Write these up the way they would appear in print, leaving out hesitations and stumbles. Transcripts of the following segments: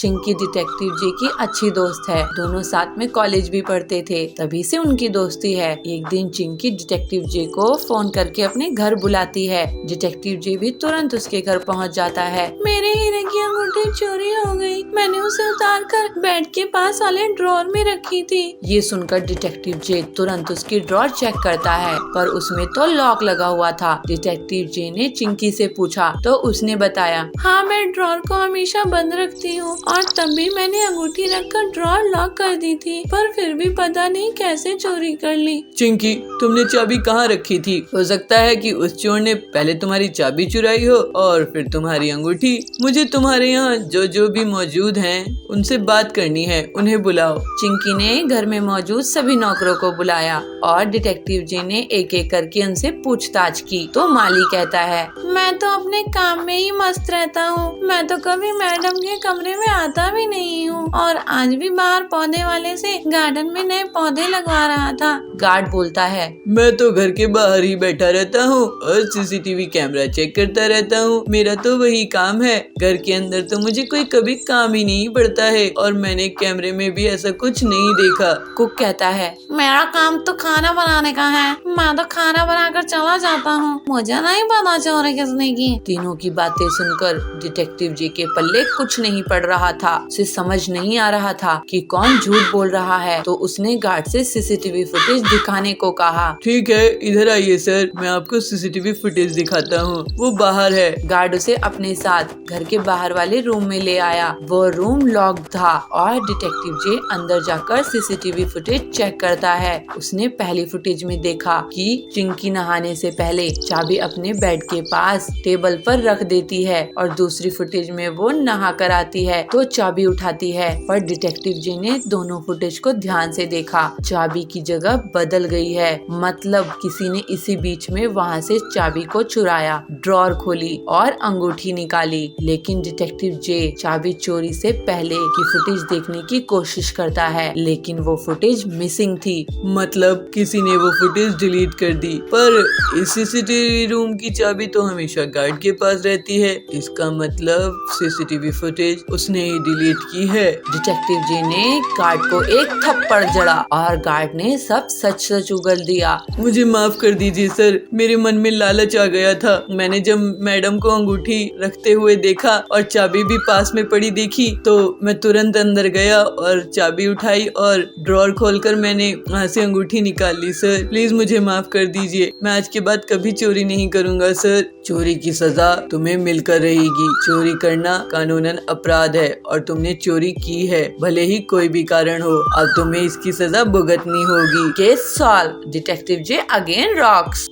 Chinki detective जे की अच्छी दोस्त है। दोनों साथ में कॉलेज भी पढ़ते थे, तभी से उनकी दोस्ती है। एक दिन चिंकी डिटेक्टिव जे को फोन करके अपने घर बुलाती है। डिटेक्टिव जे भी तुरंत उसके घर पहुंच जाता है। मेरे हीरे की अंगूठी चोरी हो गई, मैंने उसे उतार कर बेड के पास वाले ड्रॉर में रखी थी। ये सुनकर डिटेक्टिव जे तुरंत उसकी ड्रॉर चेक करता है, पर उसमें तो लॉक लगा हुआ था। डिटेक्टिव जे ने चिंकी से पूछा तो उसने बताया, हाँ मैं ड्रॉर को हमेशा बंद रखती हूँ और तब भी मैंने अंगूठी रखकर ड्रॉर लॉक कर दी थी, पर फिर भी पता नहीं कैसे चोरी कर ली। चिंकी, तुमने चाबी कहाँ रखी थी? हो सकता है कि उस चोर ने पहले तुम्हारी चाबी चुराई हो और फिर तुम्हारी अंगूठी। मुझे तुम्हारे यहाँ जो भी मौजूद हैं उनसे बात करनी है, उन्हें बुलाओ। चिंकी ने घर में मौजूद सभी नौकरों को बुलाया और डिटेक्टिव जे ने एक एक करके उनसे पूछताछ की। तो माली कहता है, मैं तो अपने काम में ही मस्त रहता हूँ, मैं तो कभी मैडम के कमरे में आता भी नहीं हूँ और आज भी बाहर पौधे वाले से गार्डन में नए पौधे लगवा रहा था। गार्ड बोलता है, मैं तो घर के बाहर ही बैठा रहता हूँ और सीसीटीवी कैमरा चेक करता रहता हूँ। मेरा तो वही काम है। घर के अंदर तो मुझे कोई कभी काम ही नहीं पड़ता है और मैंने कैमरे में भी ऐसा कुछ नहीं देखा। कुक कहता है, मेरा काम तो खाना बनाने का है, मैं तो खाना बनाकर चला जाता हूँ, मुझे नहीं पता चोरी किसने की। तीनों की बातें सुनकर डिटेक्टिव जे के पल्ले कुछ नहीं पड़ रहा था। उसे समझ नहीं आ रहा था कि कौन झूठ बोल रहा है, तो उसने गार्ड से सीसीटीवी फुटेज दिखाने को कहा। ठीक है, इधर आइए सर, मैं आपको सीसीटीवी फुटेज दिखाता हूँ। वो बाहर है। गार्ड उसे अपने साथ घर के बाहर वाले रूम में ले आया। वो रूम लॉक था और डिटेक्टिव जे अंदर जाकर सीसीटीवी फुटेज चेक करता है। उसने पहली फुटेज में देखा कि चिंकी नहाने से पहले चाबी अपने बेड के पास टेबल पर रख देती है और दूसरी फुटेज में वो नहा कर आती है तो चाबी उठाती है। पर डिटेक्टिव जे ने दोनों फुटेज को ध्यान से देखा, चाबी की जगह बदल गई है। मतलब किसी ने इसी बीच में वहाँ से चाबी को चुराया, ड्रॉर खोली और अंगूठी निकाली। लेकिन डिटेक्टिव जे चाबी चोरी से पहले की फुटेज देखने की कोशिश करता है, लेकिन वो फुटेज मिसिंग थी। मतलब किसी ने वो फुटेज डिलीट कर दी। पर इस सीसीटीवी रूम की चाबी तो हमेशा गार्ड के पास रहती है। इसका मतलब सीसीटीवी फुटेज उसने ही डिलीट की है। डिटेक्टिव जे ने गार्ड को एक थप्पड़ जड़ा और गार्ड ने सब सच सच उगल दिया। मुझे माफ कर दीजिए सर, मेरे मन में लालच आ गया था। मैंने जब मैडम को अंगूठी रखते हुए देखा और चाबी भी पास में पड़ी देखी तो मैं तुरंत अंदर गया और चाबी उठाई और ड्रॉर खोलकर मैंने वहाँ से अंगूठी निकाल ली। सर प्लीज मुझे माफ कर दीजिए, मैं आज के बाद कभी चोरी नहीं करूँगा सर। चोरी की सजा तुम्हें मिलकर रहेगी। चोरी करना कानूनन अपराध है और तुमने चोरी की है, भले ही कोई भी कारण हो। अब तुम्हें इसकी सजा भुगतनी होगी। केस सॉल्व, डिटेक्टिव जे अगेन रॉक्स।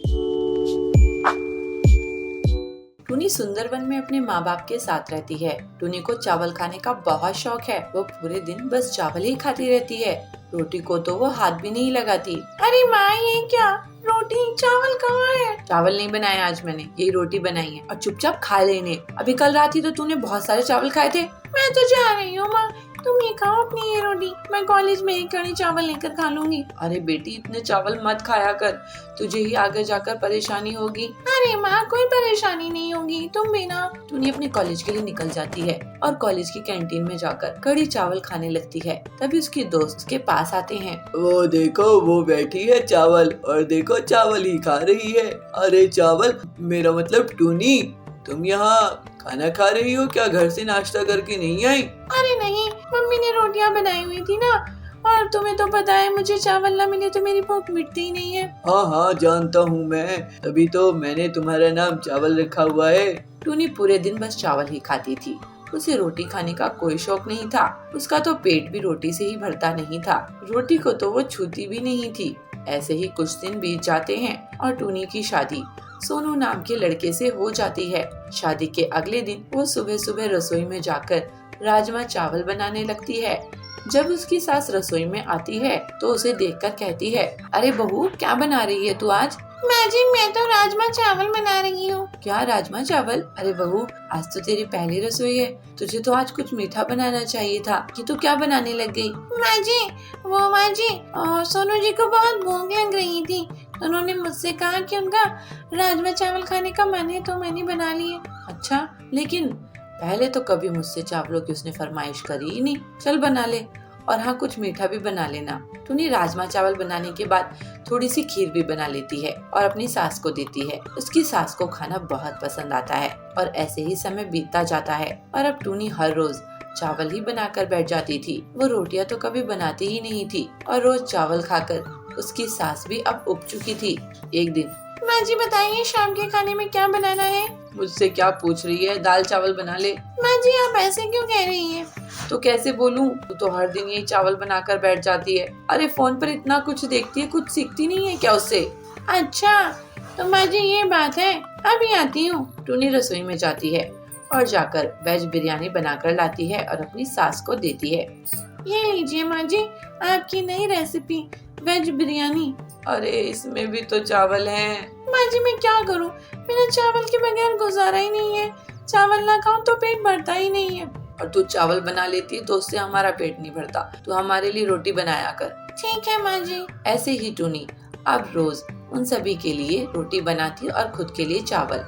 टूनी सुंदरवन में अपने माँ बाप के साथ रहती है। टूनी को चावल खाने का बहुत शौक है। वो पूरे दिन बस चावल ही खाती रहती है, रोटी को तो वो हाथ भी नहीं लगाती। अरे माँ ये क्या, रोटी चावल कहाँ है? चावल नहीं बनाया आज मैंने, यही रोटी बनाई है और चुपचाप खा लेने। अभी कल रात ही तो तूने बहुत सारे चावल खाए थे। मैं तो जा रही हूँ माँ, तुम ये खाओ अपनी ये रोटी, मैं कॉलेज में एक कड़ी चावल लेकर खा लूंगी। अरे बेटी इतने चावल मत खाया कर, तुझे ही आगे जाकर परेशानी होगी। अरे माँ कोई परेशानी नहीं होगी, तुम भी ना। टूनी अपने कॉलेज के लिए निकल जाती है और कॉलेज की कैंटीन में जाकर कड़ी चावल खाने लगती है। तभी उसकी दोस्त के पास आते हैं। वो देखो वो बैठी है चावल और देखो चावल ही खा रही है। अरे चावल, मेरा मतलब टूनी, तुम यहाँ खाना खा रही हो क्या? घर से नाश्ता करके नहीं आई? अरे नहीं, मम्मी ने रोटियां बनाई हुई थी ना, और तुम्हें तो पता है मुझे चावल ना मिले तो मेरी भूख मिटती ही नहीं है। हाँ हाँ जानता हूँ मैं, तभी तो मैंने तुम्हारा नाम चावल रखा हुआ है। टूनी पूरे दिन बस चावल ही खाती थी, उसे रोटी खाने का कोई शौक नहीं था। उसका तो पेट भी रोटी से ही भरता नहीं था, रोटी को तो वो छूती भी नहीं थी। ऐसे ही कुछ दिन बीत जाते हैं और टूनी की शादी सोनू नाम के लड़के से हो जाती है। शादी के अगले दिन वो सुबह सुबह रसोई में जाकर राजमा चावल बनाने लगती है। जब उसकी सास रसोई में आती है तो उसे देखकर कहती है, अरे बहू क्या बना रही है तू आज? माँ जी मैं तो राजमा चावल बना रही हूँ। क्या राजमा चावल? अरे बहू आज तो तेरी पहली रसोई है, तुझे तो आज कुछ मीठा बनाना चाहिए था, कि तू क्या बनाने लग गई? माँ जी सोनू जी को बहुत भूख लग रही थी, तो उन्होंने मुझसे कहा कि उनका राजमा चावल खाने का मन है तो मैंने बना लिए। अच्छा, लेकिन पहले तो कभी मुझसे चावलों की उसने फरमाइश करी ही नहीं। चल बना ले, और हाँ कुछ मीठा भी बना लेना। टुनी राजमा चावल बनाने के बाद थोड़ी सी खीर भी बना लेती है और अपनी सास को देती है। उसकी सास को खाना बहुत पसंद आता है और ऐसे ही समय बीतता जाता है और अब टुनी हर रोज चावल ही बनाकर बैठ जाती थी। वो रोटियां तो कभी बनाती ही नहीं थी और रोज चावल खाकर उसकी सास भी अब उब चुकी थी। एक दिन, माँ जी बताइए शाम के खाने में क्या बनाना है? मुझसे क्या पूछ रही है, दाल चावल बना ले। माँ जी आप ऐसे क्यों कह रही हैं? तो कैसे बोलूं, तू तो हर दिन यही चावल बनाकर बैठ जाती है। अरे फोन पर इतना कुछ देखती है, कुछ सीखती नहीं है क्या उससे? अच्छा तो माँ जी ये बात है, अभी आती हूँ। टुनी रसोई में जाती है और जाकर वेज बिरयानी बनाकर लाती है और अपनी सास को देती है। ये लीजिए माँ जी आपकी नई रेसिपी वेज बिरयानी। अरे इसमें भी तो चावल हैं। माँ जी मैं क्या करूँ, मेरा चावल के बगैर गुजारा ही नहीं है। चावल ना खाऊं तो पेट भरता ही नहीं है। और तू चावल बना लेती है तो उससे हमारा पेट नहीं भरता। तू हमारे लिए रोटी बनाया कर। ठीक है माँ जी। ऐसे ही टुनी अब रोज उन सभी के लिए रोटी बनाती और खुद के लिए चावल।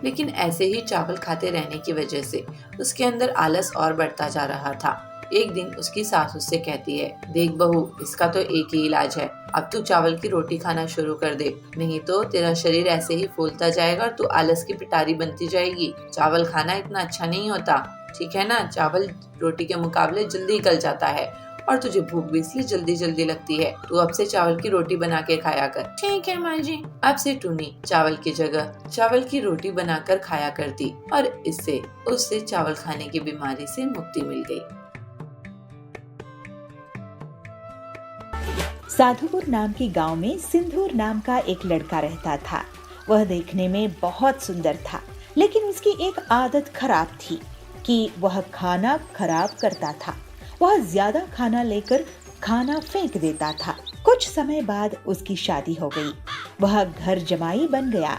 लेकिन ऐसे ही चावल खाते रहने की वजह से उसके अंदर आलस और बढ़ता जा रहा था। एक दिन उसकी सास उससे कहती है, देख बहू, इसका तो एक ही इलाज है, अब तू चावल की रोटी खाना शुरू कर दे, नहीं तो तेरा शरीर ऐसे ही फूलता जाएगा और तू आलस की पिटारी बनती जाएगी। चावल खाना इतना अच्छा नहीं होता, ठीक है ना? चावल रोटी के मुकाबले जल्दी गल जाता है और तुझे भूख भी इसलिए जल्दी जल्दी लगती है। तू अब से चावल की रोटी बना के खाया कर। ठीक है माँ जी। अब से टुनी चावल की जगह चावल की रोटी बनाकर खाया करती और इससे उससे चावल खाने की बीमारी से मुक्ति मिल गई। साधुपुर नाम के गांव में सिंदूर नाम का एक लड़का रहता था। वह देखने में बहुत सुंदर था, लेकिन उसकी एक आदत खराब थी कि वह खाना खराब करता था। वह ज्यादा खाना लेकर खाना फेंक देता था। कुछ समय बाद उसकी शादी हो गई। वह घर जमाई बन गया।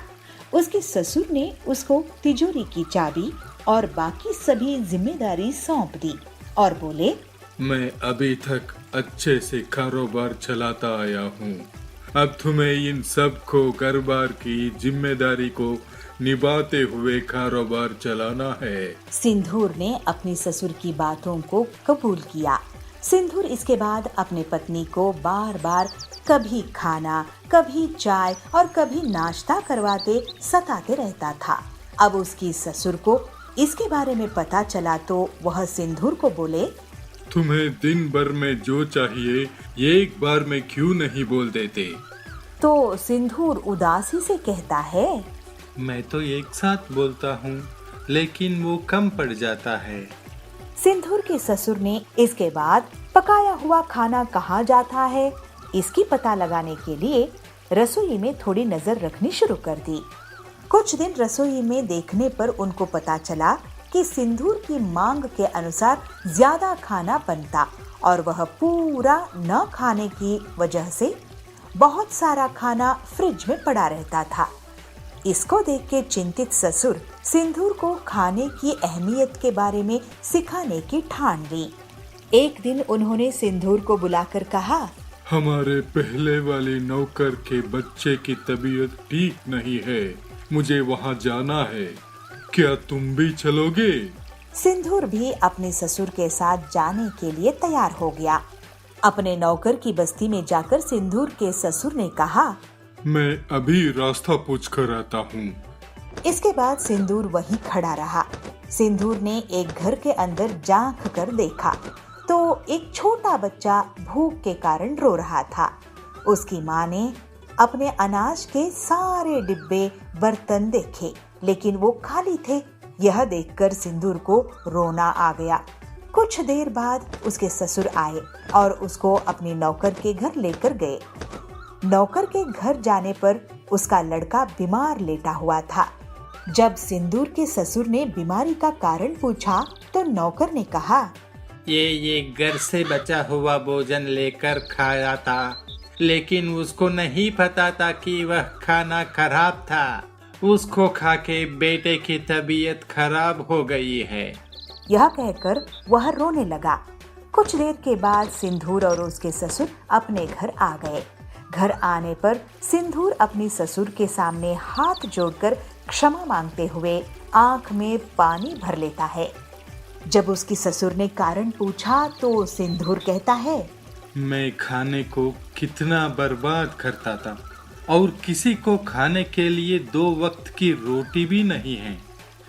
उसके ससुर ने उसको तिजोरी की चाबी और बाकी सभी जिम्मेदारी सौंप दी और बोले, मैं अभी तक अच्छे से कारोबार चलाता आया हूँ, अब तुम्हें इन सब को कारोबार की जिम्मेदारी को निभाते हुए कारोबार चलाना है। सिंदूर ने अपनी ससुर की बातों को कबूल किया। सिंदूर इसके बाद अपने पत्नी को बार बार कभी खाना, कभी चाय और कभी नाश्ता करवाते सताते रहता था। अब उसकी ससुर को इसके बारे में पता चला तो वह सिंदूर को बोले, तुम्हें दिन भर में जो चाहिए एक बार में क्यों नहीं बोल देते? तो सिंदूर उदासी से कहता है, मैं तो एक साथ बोलता हूँ, लेकिन वो कम पड़ जाता है। सिंदूर के ससुर ने इसके बाद पकाया हुआ खाना कहाँ जाता है इसकी पता लगाने के लिए रसोई में थोड़ी नजर रखनी शुरू कर दी। कुछ दिन रसोई में देखने पर उनको पता चला कि सिंदूर की मांग के अनुसार ज्यादा खाना बनता और वह पूरा न खाने की वजह से बहुत सारा खाना फ्रिज में पड़ा रहता था। इसको देख के चिंतित ससुर सिंदूर को खाने की अहमियत के बारे में सिखाने की ठान ली। एक दिन उन्होंने सिंदूर को बुलाकर कहा, हमारे पहले वाले नौकर के बच्चे की तबीयत ठीक नहीं है, मुझे वहाँ जाना है, क्या तुम भी चलोगे? सिंदूर भी अपने ससुर के साथ जाने के लिए तैयार हो गया। अपने नौकर की बस्ती में जाकर सिंदूर के ससुर ने कहा, मैं अभी रास्ता पूछ कर आता हूँ। इसके बाद सिंदूर वहीं खड़ा रहा। सिंदूर ने एक घर के अंदर झांक कर देखा तो एक छोटा बच्चा भूख के कारण रो रहा था। उसकी माँ ने अपने अनाज के सारे डिब्बे बर्तन देखे, लेकिन वो खाली थे। यह देखकर सिंदूर को रोना आ गया। कुछ देर बाद उसके ससुर आए और उसको अपनी नौकर के घर लेकर गए। नौकर के घर जाने पर उसका लड़का बीमार लेटा हुआ था। जब सिंदूर के ससुर ने बीमारी का कारण पूछा तो नौकर ने कहा, ये घर से बचा हुआ भोजन लेकर खाया था, लेकिन उसको नहीं पता था कि वह खाना खराब था। उसको खा के बेटे की तबीयत खराब हो गई है। यह कहकर वह रोने लगा। कुछ देर के बाद सिंदूर और उसके ससुर अपने घर आ गए। घर आने पर सिंदूर अपनी ससुर के सामने हाथ जोड़कर क्षमा मांगते हुए आंख में पानी भर लेता है। जब उसकी ससुर ने कारण पूछा तो सिंदूर कहता है, मैं खाने को कितना बर्बाद करता था और किसी को खाने के लिए 2 वक्त की रोटी भी नहीं है।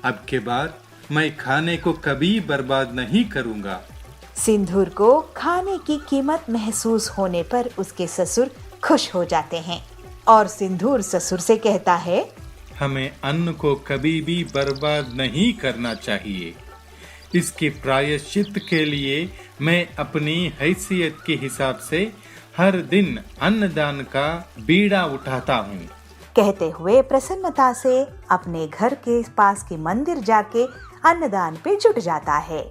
अब के बाद मैं खाने को कभी बर्बाद नहीं करूंगा। सिंदूर को खाने की कीमत महसूस होने पर उसके ससुर खुश हो जाते हैं और सिंदूर ससुर से कहता है, हमें अन्न को कभी भी बर्बाद नहीं करना चाहिए। इसके प्रायश्चित के लिए मैं अपनी हैसियत के हिसाब से हर दिन अन्नदान का बीड़ा उठाता हूँ। कहते हुए प्रसन्नता से अपने घर के पास के मंदिर जाके अन्नदान पे जुट जाता है।